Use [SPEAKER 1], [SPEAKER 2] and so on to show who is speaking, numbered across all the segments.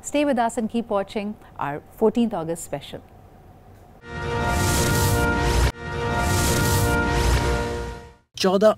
[SPEAKER 1] Stay with us and keep watching our 14th August special.
[SPEAKER 2] 14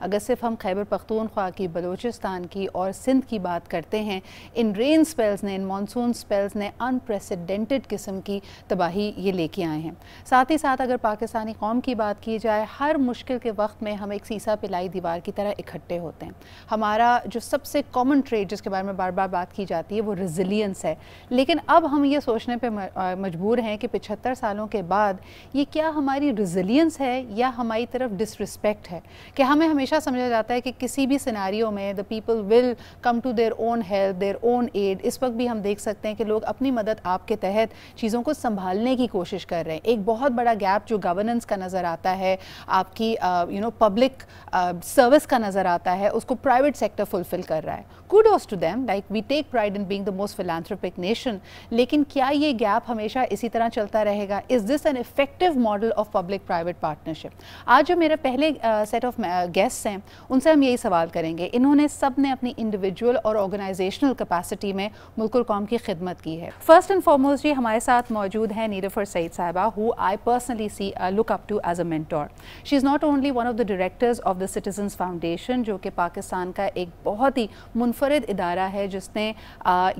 [SPEAKER 1] اگر صرف ہم خیبر پختونخوا کی، بلوچستان کی اور سندھ کی بات کرتے ہیں، ان رین سپیلز نے، ان مانسون سپیلز نے انپریسیڈنٹڈ قسم کی تباہی یہ لے کے آئے ہیں. ساتھ ہی ساتھ اگر پاکستانی قوم کی بات کی جائے، ہر مشکل کے وقت میں ہم ایک سیسا پلائی دیوار کی طرح اکٹھے ہوتے ہیں. ہمارا جو سب سے کامن ٹریٹ جس کے بارے میں بار بار بات کی جاتی ہے وہ ریزیلینس ہے. لیکن اب ہم یہ سوچنے پہ مجبور ہیں کہ 75 سالوں کے بعد یہ کیا ہماری ریزیلینس ہے یا ہماری طرف ڈس رسپیکٹ ہے، کہ ہمیں ہمیشہ سمجھا جاتا ہے کہ کسی بھی سیناریو میں the people will come to their own help, their own aid. اس وقت بھی ہم دیکھ سکتے ہیں کہ لوگ اپنی مدد آپ کے تحت چیزوں کو سنبھالنے کی کوشش کر رہے ہیں. ایک بہت بڑا گیپ جو گورننس کا نظر آتا ہے، آپ کی پبلک سروس کا نظر آتا ہے، اس کو پرائیویٹ سیکٹر فلفل کر رہا ہے. kudos to them, like we take pride in being the most philanthropic nation. لیکن کیا یہ گیپ ہمیشہ اسی طرح چلتا رہے گا؟ Is this an effective model of public private partnership? آج جو میرے پہلے سیٹ آف گیسٹس ہیں ان سے ہم یہی سوال کریں گے. انہوں نے سب نے اپنی انڈیویجول اور آرگنائزیشنل کیپیسٹی میں ملک اور قوم کی خدمت کی ہے. فرسٹ اینڈ فارموسٹ جی ہمارے ساتھ موجود ہیں نیلوفر سعید صاحبہ, who I personally look up to as a mentor. She is not only one of the directors of the Citizens Foundation, جو کہ پاکستان کا ایک بہت ہی منفرد ادارہ ہے جس نے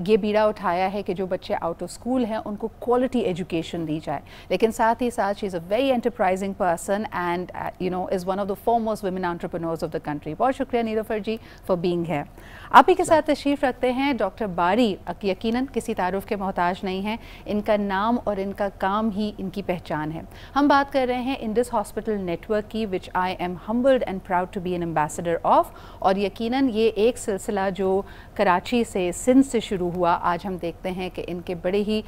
[SPEAKER 1] یہ بیڑا اٹھایا ہے کہ جو بچے آؤٹ آف اسکول ہیں ان کو کوالٹی ایجوکیشن دی جائے, لیکن ساتھ ہی ساتھ she is a very enterprising person and is one of the foremost women entrepreneurs of the country. بہت شکریہ نیلوفر جی for being here. آپ ہی کے ساتھ تشریف رکھتے ہیں ڈاکٹر باری. یقیناً کسی تعارف کے محتاج نہیں ہیں, ان کا نام اور ان کا کام ہی ان کی پہچان ہے. ہم بات کر رہے ہیں انڈس ہاسپٹل نیٹ ورک کی, which I am humbled and proud to be an ambassador of. اور یقیناً یہ ایک سلسلہ جو کراچی سے سندھ سے شروع ہوا, آج ہم دیکھتے ہیں کہ ان کے بڑے ہی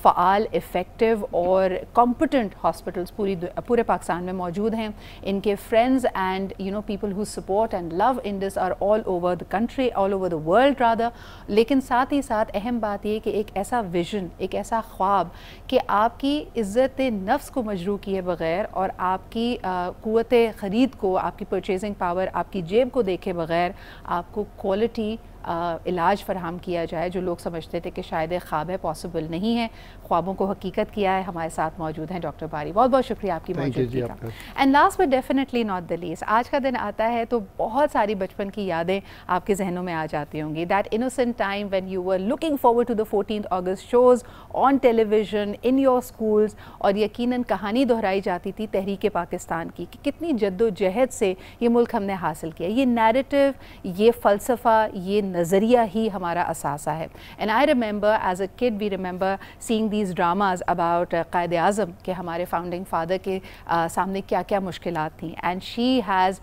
[SPEAKER 1] فعال, افیکٹو اور کمپٹنٹ ہاسپٹلس پورے پاکستان میں موجود ہیں. ان کے friends and people who support and love Indus are all over the country, all over the world rather. لیکن ساتھ ہی ساتھ اہم بات یہ کہ ایک ایسا ویژن, ایک ایسا خواب کہ آپ کی عزت نفس کو مجروح کیے بغیر اور آپ کی قوت خرید کو, آپ کی پرچیزنگ پاور, آپ کی جیب کو دیکھے بغیر آپ کو کوالٹی علاج فراہم کیا جائے, جو لوگ سمجھتے تھے کہ شاید خواب ہے, پاسبل نہیں ہے, خوابوں کو حقیقت کیا ہے. ہمارے ساتھ موجود ہیں ڈاکٹر باری. بہت بہت شکریہ آپ کی موجودگی کا. And last but definitely not the least, آج کا دن آتا ہے تو بہت ساری بچپن کی یادیں آپ کے ذہنوں میں آ جاتی ہوں گی. That innocent time when you were looking forward to the 14th August shows on television in your schools, اور یقیناً کہانی دہرائی جاتی تھی تحریک پاکستان کی کہ کتنی جد و جہد سے یہ ملک ہم نے حاصل کیا. یہ نیریٹو, یہ فلسفہ, یہ نظریہ ہی ہمارا اثاثہ ہے. And I remember as a kid we remember seeing these dramas about Quaid Azam کہ ہمارے فاؤنڈنگ فادر کے سامنے کیا کیا مشکلات تھیں. And she has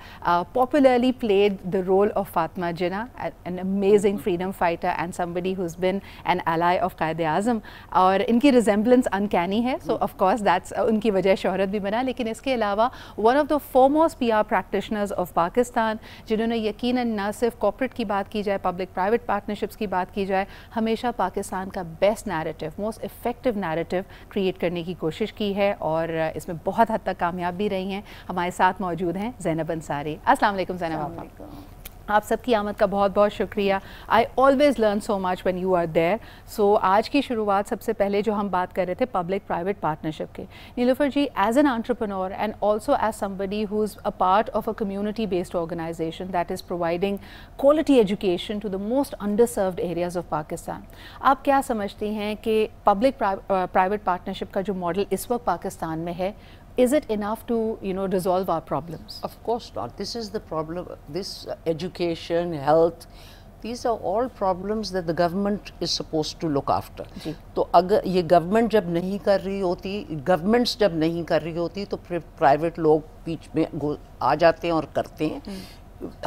[SPEAKER 1] popularly played the role of Fatima Jinnah, an amazing freedom fighter and somebody who's been an ally of Quaid Azam. اور ان کی ریزمبلنس انکینی ہے, so of course that's in کی وجہ شہرت بھی بنا. لیکن اس کے علاوہ one of the فورموسٹ PR practitioners of Pakistan, جنہوں نے یقیناً نہ صرف کارپوریٹ کی بات کی جائے, پبلک پرائیویٹ پارٹنرشپس کی بات کی جائے, ہمیشہ پاکستان کا best narrative, most effective narrative create کرنے کی کوشش کی ہے, اور اس میں بہت حد تک کامیاب بھی رہی ہیں. ہمارے ساتھ موجود ہیں زینب انصاری. السلام علیکم زینب آپ. آپ سب کی آمد کا بہت بہت شکریہ. I always learn so much when you are there. So آج کی شروعات سب سے پہلے جو ہم بات کر رہے تھے پبلک پرائیویٹ پارٹنرشپ کے, Nilofer ji as an entrepreneur and also as somebody who is a part of a community based organization that is providing quality education to the most underserved areas of Pakistan, آپ کیا سمجھتی ہیں کہ public private partnership کا جو model اس وقت پاکستان میں ہے, is it enough to resolve our problems?
[SPEAKER 3] Of course not. This is the problem. This education, health, these are all problems that the government is supposed to look after. تو اگر یہ government جب نہیں کر رہی ہوتی, گورنمنٹس جب نہیں کر رہی ہوتی تو پھر پرائیویٹ لوگ بیچ میں آ جاتے ہیں اور کرتے ہیں.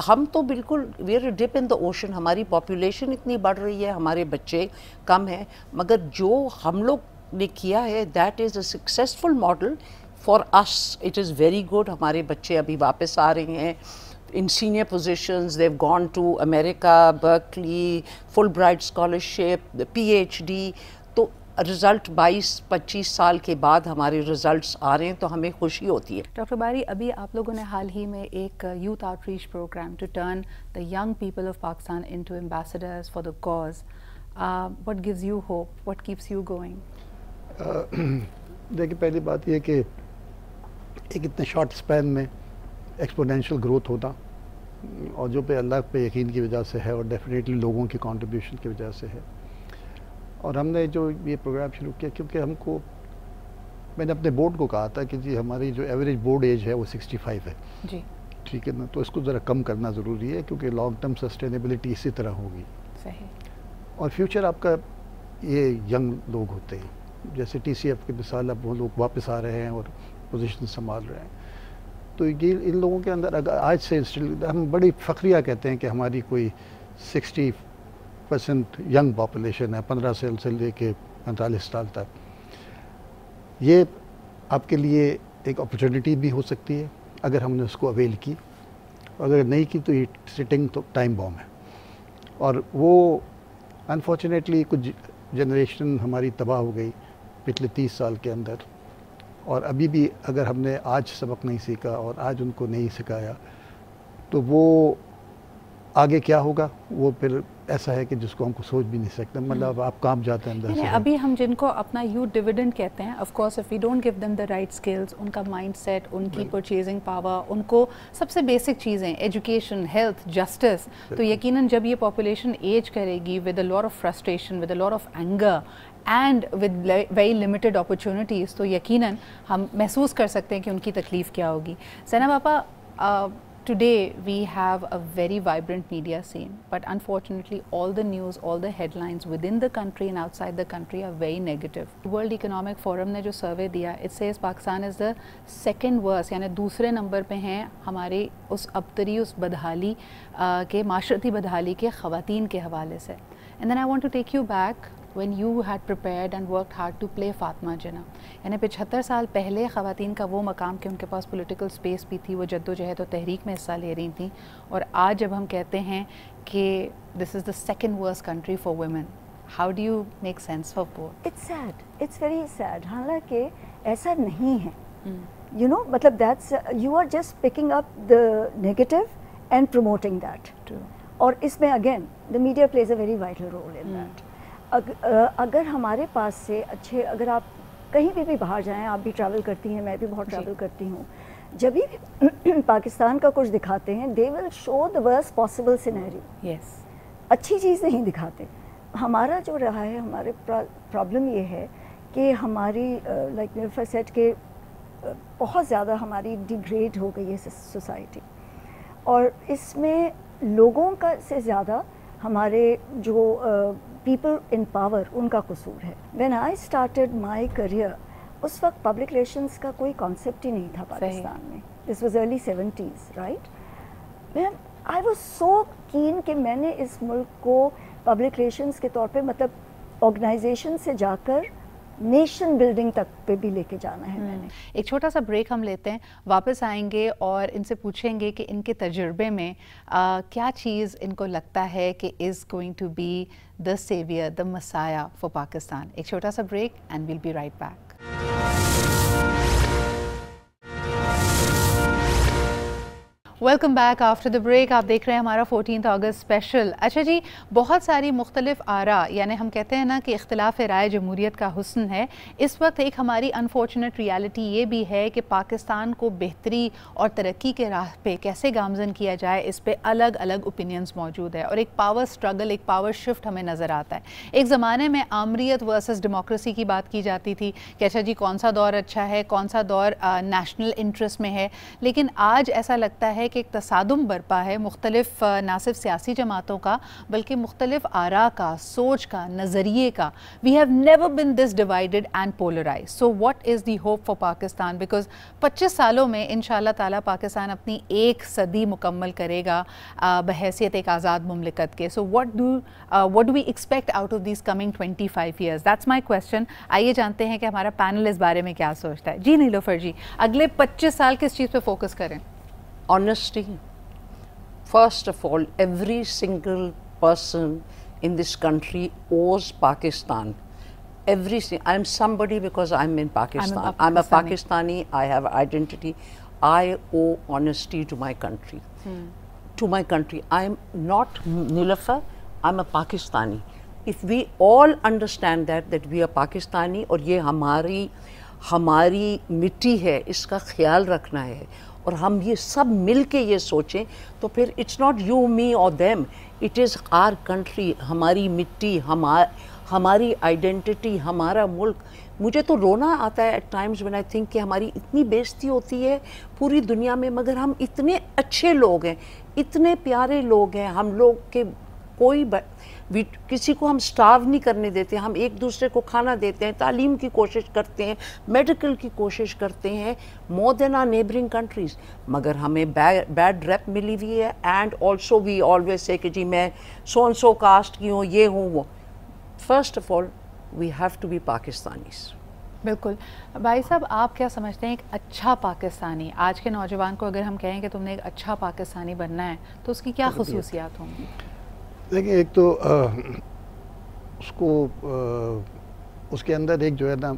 [SPEAKER 3] ہم تو بالکل we are a dip in the ocean. ہماری پاپولیشن اتنی بڑھ رہی ہے, ہمارے بچے کم ہیں, مگر جو ہم لوگ نے کیا ہے that is a successful model. For us, it is very good. ہمارے بچے ابھی واپس آ رہے ہیں in senior positions. They've gone to America, Berkeley, Fulbright scholarship, the PhD. تو رزلٹ 22-25 سال کے بعد ہمارے رزلٹس آ رہے ہیں تو ہمیں خوشی ہوتی ہے.
[SPEAKER 1] ڈاکٹر باری, ابھی آپ لوگوں نے حال ہی میں ایک youth outreach programme to turn the young people of Pakistan into ambassadors for the cause. what gives you hope? What keeps you going?
[SPEAKER 4] دیکھیں, پہلی بات یہ کہ ایک اتنے شارٹ اسپین میں ایکسپونینشیل گروتھ ہوتا، اور جو پہ اللہ پہ یقین کی وجہ سے ہے اور ڈیفینیٹلی لوگوں کی کنٹریبیوشن کی وجہ سے ہے. اور ہم نے جو یہ پروگرام شروع کیا کیونکہ ہم کو، میں نے اپنے بورڈ کو کہا تھا کہ جی ہماری جو ایوریج بورڈ ایج ہے وہ 65 ہے
[SPEAKER 1] جی،
[SPEAKER 4] ٹھیک ہے نا، تو اس کو ذرا کم کرنا ضروری ہے کیونکہ لانگ ٹرم سسٹینیبلٹی اسی طرح ہوگی.
[SPEAKER 1] صحیح.
[SPEAKER 4] اور فیوچر آپ کا یہ ینگ لوگ ہوتے ہیں، جیسے ٹی سی ایف کی مثال، اب وہ لوگ واپس آ رہے ہیں اور پوزیشن سنبھال رہے ہیں. تو یہ ان لوگوں کے اندر اگر آج سے ہم بڑی فخریہ کہتے ہیں کہ ہماری کوئی 60% ینگ پاپولیشن ہے، 15 سال سے لے کے 45 سال تک. یہ آپ کے لیے ایک اپرچونٹی بھی ہو سکتی ہے اگر ہم نے اس کو اویل کی، اگر نہیں کی تو یہ سٹنگ تو ٹائم بام ہے. اور وہ انفارچونیٹلی کچھ جنریشن ہماری تباہ ہو گئی پچھلے 30 سال کے اندر، اور ابھی بھی اگر ہم نے آج سبق نہیں سیکھا اور آج ان کو نہیں سکھایا تو وہ آگے کیا ہوگا، وہ پھر ایسا ہے کہ جس کو ہم کو سوچ بھی نہیں سکتے. مطلب آپ کام جاتے ہیں اندر سے.
[SPEAKER 1] ابھی ہم جن کو اپنا یوتھ ڈیویڈنڈ کہتے ہیں، of course if we don't give them the right skills, ان کا مائنڈ سیٹ، ان کی پرچیزنگ پاور، ان کو سب سے بیسک چیزیں ایجوکیشن، ہیلتھ، جسٹس، تو یقیناً جب یہ پاپولیشن ایج کرے گی with a lot of frustration, with a lot of anger and with very limited opportunities, تو یقیناً ہم محسوس کر سکتے ہیں کہ ان کی تکلیف کیا ہوگی. زینب آپا، today we have a very vibrant media scene, but unfortunately all the news, all the headlines within the country and outside the country are very negative. World Economic Forum نے جو survey دیا، it says Pakistan is the second worst، یعنی دوسرے number پہ ہیں ہماری اس ابتری، اس بدحالی کے، معاشرتی بدحالی کے خواتین کے حوالے سے. And then I want to take you back when you had prepared and worked hard to play Fatma Jinnah. یعنی 75 سال پہلے خواتین کا وہ مقام کہ ان کے پاس پولیٹیکل سپیس بھی تھی، وہ جد و جہد و تحریک میں حصہ لے رہی تھیں، اور آج جب ہم کہتے ہیں کہ this is the second worst country for women, how do you make sense of both?
[SPEAKER 5] It's sad, it's very sad. حالانکہ ایسا نہیں ہے، یو نو، مطلب that's you are just picking up the negative and promoting that. اور اس میں again the media plays a very vital role in that. اگر ہمارے پاس سے اچھے، اگر آپ کہیں بھی باہر جائیں، آپ بھی ٹریول کرتی ہیں، میں بھی بہت ٹریول کرتی ہوں، جب بھی پاکستان کا کچھ دکھاتے ہیں دے ول شو دا ورسٹ پاسبل سینیریو.
[SPEAKER 1] یس،
[SPEAKER 5] اچھی چیز نہیں دکھاتے. ہمارا جو رہا ہے، ہمارے پرابلم یہ ہے کہ ہماری لائک نیلوفر سیٹ کہ بہت زیادہ ہماری ڈیگریڈ ہو گئی ہے سوسائٹی، اور اس میں لوگوں کا سے زیادہ ہمارے جو پیپل ان پاور ان کا قصور ہے. When I started my career, اس وقت پبلک ریلیشنس کا کوئی کانسیپٹ ہی نہیں تھا پاکستان میں. This was early 70s right. Ma'am I was so can کہ میں نے اس ملک کو پبلک ریلیشنس کے طور پہ، مطلب آرگنائزیشن سے جا کر نیشن بلڈنگ تک پہ بھی لے کے جانا ہے. میں نے
[SPEAKER 1] ایک چھوٹا سا بریک ہم لیتے ہیں، واپس آئیں گے اور ان سے پوچھیں گے کہ ان کے تجربے میں کیا چیز ان کو لگتا ہے کہ is going to be the saviour, the messiah for Pakistan. ایک چھوٹا سا break and we'll be right back. Welcome back after the break. آپ دیکھ رہے ہیں ہمارا 14 اگست اسپیشل. اچھا جی، بہت ساری مختلف آراء، یعنی ہم کہتے ہیں نا کہ اختلاف رائے جمہوریت کا حسن ہے. اس وقت ایک ہماری انفارچونیٹ ریالٹی یہ بھی ہے کہ پاکستان کو بہتری اور ترقی کے راہ پہ کیسے گامزن کیا جائے، اس پہ الگ الگ اوپینینز موجود ہے، اور ایک پاور سٹرگل، ایک پاور شفٹ ہمیں نظر آتا ہے. ایک زمانے میں آمریت ورسز ڈیموکریسی کی بات کی جاتی تھی کہ اچھا جی کون سا دور اچھا ہے، کون سا دور نیشنل انٹرسٹ میں ہے، لیکن آج ایسا لگتا ہے کہ ایک تصادم برپا ہے مختلف نہ صرف سیاسی جماعتوں کا بلکہ مختلف آراء کا، سوچ کا، نظریے کا. We have never been this divided and polarized. So what is the hope for Pakistan? Because 25 سالوں میں انشاءاللہ تعالیٰ پاکستان اپنی ایک صدی مکمل کرے گا بحیثیت ایک آزاد مملکت کے. So what do we expect out of these coming 25 years? That's my question. آئیے جانتے ہیں کہ ہمارا پینل اس بارے میں کیا سوچتا ہے. جی نیلوفر جی، اگلے 25 سال کس چیز پہ فوکس کریں؟
[SPEAKER 3] Honesty. First of all, every single person in this country owes Pakistan. I'm somebody because I'm in Pakistan. I'm a Pakistani. I have identity. I owe honesty to my country. To my country. I'm not Nilofer. I'm a Pakistani. If we all understand that we are Pakistani, اور یہ ہماری ہماری مٹی ہے اس کا خیال رکھنا ہے اور ہم یہ سب مل کے یہ سوچیں تو پھر اٹس ناٹ یو می اور them, it is our country, ہماری مٹی, ہماری آئیڈینٹی, ہمارا ملک. مجھے تو رونا آتا ہے at times when I think کہ ہماری اتنی بےزتی ہوتی ہے پوری دنیا میں, مگر ہم اتنے اچھے لوگ ہیں, اتنے پیارے لوگ ہیں ہم لوگ کہ کوئی کسی کو ہم سٹارو نہیں کرنے دیتے, ہم ایک دوسرے کو کھانا دیتے ہیں, تعلیم کی کوشش کرتے ہیں, میڈیکل کی کوشش کرتے ہیں, مور دین آر نیبرنگ کنٹریز. مگر ہمیں بیڈ ریپ ملی ہوئی ہے. And also we always say کہ جی میں سو اینڈ سو کاسٹ کی ہوں, یہ ہوں وہ. First of all we have to be Pakistanis.
[SPEAKER 1] بالکل. بھائی صاحب آپ کیا سمجھتے ہیں ایک اچھا پاکستانی, آج کے نوجوان کو اگر ہم کہیں کہ تم نے ایک اچھا پاکستانی بننا ہے تو اس کی کیا خصوصیات ہوں گی؟
[SPEAKER 4] دیکھیں ایک تو اس کو اس کے اندر ایک جو ہے نا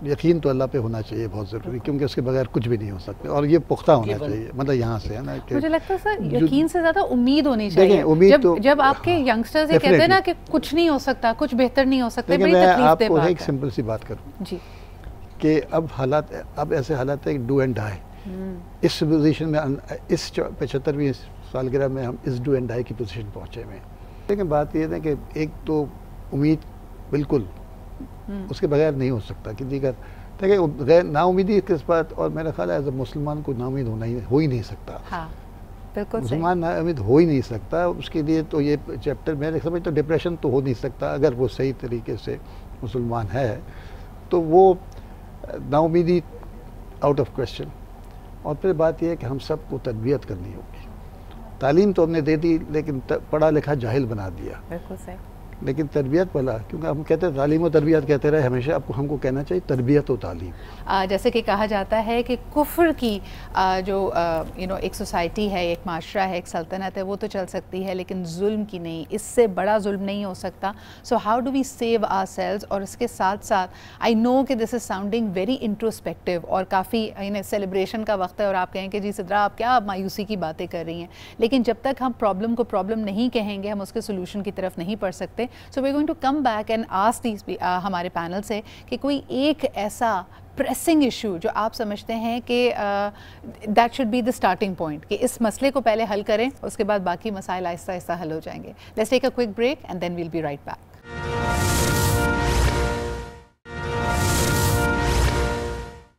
[SPEAKER 4] یقین تو اللہ پہ ہونا چاہیے, بہت ضروری, کیونکہ اس کے بغیر کچھ بھی نہیں ہو سکتے, اور یہ پختہ ہونا چاہیے. مطلب یہاں سے ہے نا,
[SPEAKER 1] مجھے لگتا ہے سر یقین سے زیادہ امید ہونی چاہیے. جب آپ کے ینگسٹرز یہ کہتے ہیں نا کہ کچھ نہیں ہو سکتا, کچھ بہتر نہیں ہو سکتا, بڑی تکلیف دہ بات ہے.
[SPEAKER 4] میں آپ کو ایک سمپل سی بات کروں
[SPEAKER 1] جی
[SPEAKER 4] کہ اب ایسے حالات ہے ڈو اینڈ ڈائی. اس پوزیشن میں اس 75ویں سالگرہ میں ہم اس ڈو اینڈ ڈائی کی پوزیشن پہنچے ہوئے ہیں. لیکن بات یہ ہے کہ ایک تو امید بالکل اس کے بغیر نہیں ہو سکتا, دیکھیں غیر نا امیدی کے بات, اور میرا خیال ہے ایز اے مسلمان کو نا امید ہو ہی نہیں سکتا. مسلمان نا امید ہو ہی نہیں سکتا. اس کے لیے تو یہ چیپٹر میں سمجھتا ہوں ڈپریشن تو ہو نہیں سکتا. اگر وہ صحیح طریقے سے مسلمان ہے تو وہ نا امیدی آؤٹ آف کویسچن. اور پھر بات یہ ہے کہ ہم سب کو تربیت کرنی ہوگی. تعلیم تو ہم نے دے دی لیکن پڑھا لکھا جاہل بنا دیا. بالکل صحیح. لیکن تربیت والا, کیونکہ ہم کہتے ہیں تعلیم و تربیت کہتے رہے ہمیشہ, ہم کو کہنا چاہیے تربیت و تعلیم.
[SPEAKER 1] جیسے کہ کہا جاتا ہے کہ کفر کی جو ایک سوسائٹی ہے, ایک معاشرہ ہے, ایک سلطنت ہے, وہ تو چل سکتی ہے لیکن ظلم کی نہیں, اس سے بڑا ظلم نہیں ہو سکتا. So how do we save ourselves. اور اس کے ساتھ ساتھ آئی نو کہ دس از ساؤنڈنگ ویری انٹروسپیکٹیو اور کافی سیلیبریشن کا وقت ہے, اور آپ کہیں کہ جی صدرا آپ کیا مایوسی کی باتیں کر رہی ہیں, لیکن جب تک ہم پرابلم کو پرابلم نہیں کہیں گے, ہم اس کے سولوشن کی طرف نہیں پڑھ سکتے. So we're going to come back and ask these ہمارے پینل سے کہ کوئی ایک ایسا پریسنگ ایشو جو آپ سمجھتے ہیں کہ that should be the starting point, کہ اس مسئلے کو پہلے حل کریں, اس کے بعد باقی مسائل آہستہ آہستہ حل ہو جائیں گے. Let's take a quick break and then we'll be right back.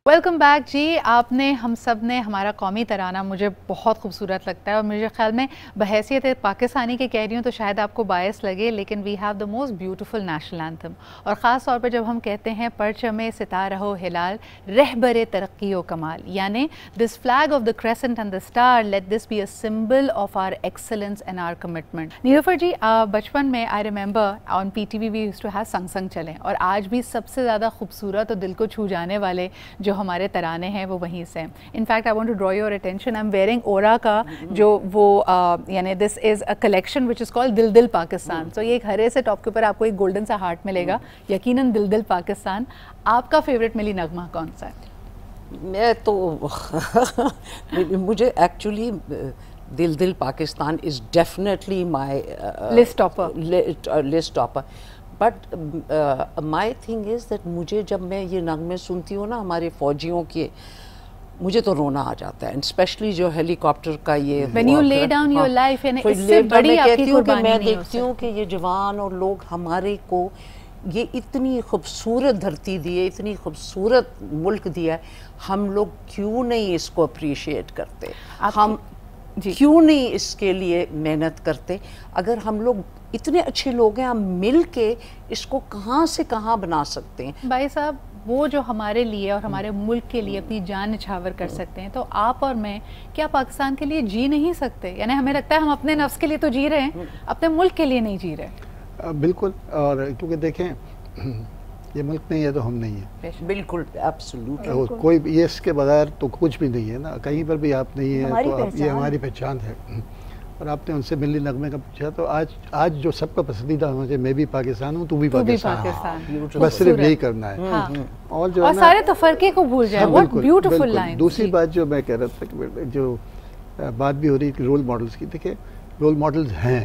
[SPEAKER 1] Welcome back ji. آپ نے ہم سب نے ہمارا قومی ترانہ مجھے بہت خوبصورت لگتا ہے, اور مجھے خیال میں بحیثیت پاکستانی کے کہہ رہی ہوں تو شاید آپ کو باعث لگے, لیکن we have the most beautiful national anthem. اور خاص طور پر جب ہم کہتے ہیں پرچم ستارہ و ہلال رہبر ترقی و کمال, یعنی this flag of the crescent and the star, let this be a symbol of our excellence and our commitment. Nilofer ji, بچپن میں I remember on P T V we used to have song song چلیں, اور آج بھی سب سے زیادہ خوبصورت اور دل کو چھو جانے والے جو ہمارے ترانے ہیں وہ وہیں سے ہیں. In fact I want to draw your attention, I am wearing اورا کا جو وہ یعنی دس از a collection which is called دل دل پاکستان. سو یہ ایک ہرے سے ٹاپ کے اوپر آپ کو ایک گولڈن سا ہارٹ ملے گا, یقیناً دل دل پاکستان. آپ کا فیوریٹ ملی نغمہ کون سا ہے؟
[SPEAKER 3] میں تو مجھے ایکچولی دل دل Pakistan is definitely my list topper. But my thing is that مجھے جب میں یہ نغمے سنتی ہوں نا ہمارے فوجیوں کے, مجھے تو رونا آ جاتا ہے, اسپیشلی جو ہیلی کاپٹر کا یہ
[SPEAKER 1] When you lay down your life, یعنی اس سے بڑی آپ کی قربانی نہیں ہو سکتی.
[SPEAKER 3] میں دیکھتی ہوں کہ یہ جوان اور لوگ ہمارے کو یہ اتنی خوبصورت دھرتی دی ہے, اتنی خوبصورت ملک دیا ہے, ہم لوگ کیوں نہیں اس کو اپریشیٹ کرتے, ہم کیوں نہیں اس کے لیے محنت کرتے. اگر ہم لوگ اتنے اچھے لوگ ہیں, ہم مل کے اس کو کہاں سے کہاں بنا سکتے ہیں.
[SPEAKER 1] بھائی صاحب, وہ جو ہمارے لیے اور ہمارے ملک کے لیے اپنی جان نچھاور کر سکتے ہیں, تو آپ اور میں کیا پاکستان کے لیے جی نہیں سکتے؟ یعنی ہمیں لگتا ہے ہم اپنے نفس کے لیے تو جی رہے ہیں, اپنے ملک کے لیے نہیں جی رہے.
[SPEAKER 4] بالکل. اور کیونکہ دیکھیں یہ ملک نہیں ہے تو ہم نہیں ہیں.
[SPEAKER 3] بالکل, ایبسولوٹلی.
[SPEAKER 4] کوئی یہ اس کے بغیر تو کچھ بھی نہیں ہے نا, کہیں پر بھی آپ نہیں ہیں تو یہ ہماری پہچان ہے. اور آپ نے ان سے ملی نغمے کا پوچھا, تو آج جو سب کا پسندیدہ ہونا چاہیے, میں بھی پاکستان ہوں, تو بھی پاکستان, بس صرف یہی کرنا ہے.
[SPEAKER 1] اور جو سارے تفرقے کو بھول جائے. What beautiful line.
[SPEAKER 4] دوسری بات جو میں کہہ رہا تھا کہ جو بات بھی ہو رہی ہے رول ماڈلز کی, دیکھیں رول ماڈلز ہیں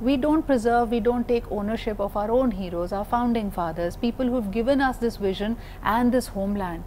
[SPEAKER 1] We don't preserve, we don't take ownership of our own heroes, our founding fathers, people who've given us this vision and this homeland.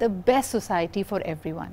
[SPEAKER 1] the best society for everyone.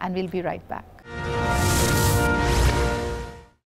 [SPEAKER 1] and we'll be right back.